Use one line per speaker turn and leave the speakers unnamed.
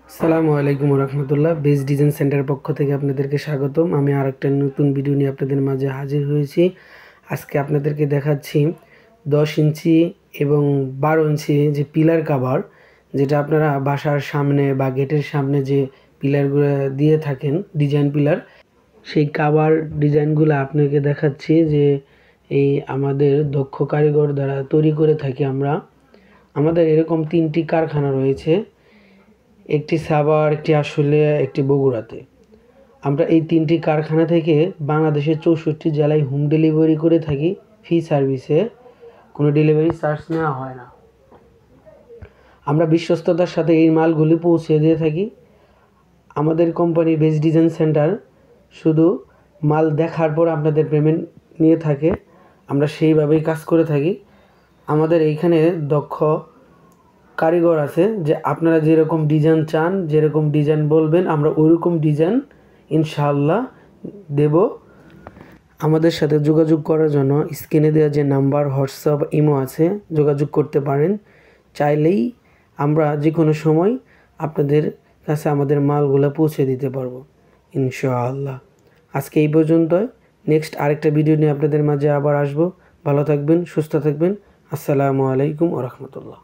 আসসালামু আলাইকুম রহমতুল্লাহ। Base design সেন্টারের পক্ষ থেকে আপনাদেরকে স্বাগতম। আমি আরেকটা নতুন ভিডিও নিয়ে আপনাদের মাঝে হাজির হয়েছি। আজকে আপনাদেরকে দেখাচ্ছি 10 ইঞ্চি এবং 12 ইঞ্চি যে পিলার কাভার, যেটা আপনারা বাসার সামনে বা গেটের সামনে যে পিলারগুলো দিয়ে থাকেন, ডিজাইন পিলার, সেই কাভার ডিজাইনগুলো আপনাকে দেখাচ্ছি যে এই আমাদের দক্ষ কারিগর দ্বারা তৈরি করে থাকি আমরা। আমাদের এরকম 3টি কারখানা রয়েছে, একটি সাভার, একটি আশুলিয়া, একটি বগুড়াতে। আমরা এই 3টি কারখানা থেকে বাংলাদেশের 64 জেলায় হোম ডেলিভারি করে থাকি। ফ্রি সার্ভিসে, কোনো ডেলিভারি চার্জ নেওয়া হয় না। আমরা বিশ্বস্ততার সাথে এই মালগুলি পৌঁছে দিয়ে থাকি। আমাদের কোম্পানি বেস ডিজাইন সেন্টার শুধু মাল দেখার পর আপনাদের পেমেন্ট নিয়ে থাকে। আমরা সেইভাবেই কাজ করে থাকি। আমাদের এইখানে দক্ষ কারিগর আছে, যে আপনারা যেরকম ডিজাইন চান, যেরকম ডিজাইন বলবেন, আমরা ওইরকম ডিজাইন ইনশাআল্লাহ দেব। আমাদের সাথে যোগাযোগ করার জন্য স্ক্রিনে দেওয়া যে নাম্বার, হোয়াটসঅ্যাপ, ইমো আছে, যোগাযোগ করতে পারেন। চাইলেই আমরা যে কোনো সময় আপনাদের কাছে আমাদের মালগুলো পৌঁছে দিতে পারবো ইনশাআল্লাহ। আজকে এই পর্যন্তই। নেক্সট আরেকটা ভিডিও নিয়ে আপনাদের মাঝে আবার আসবো। ভালো থাকবেন, সুস্থ থাকবেন। আসসালামু আলাইকুম ওয়া রাহমাতুল্লাহ।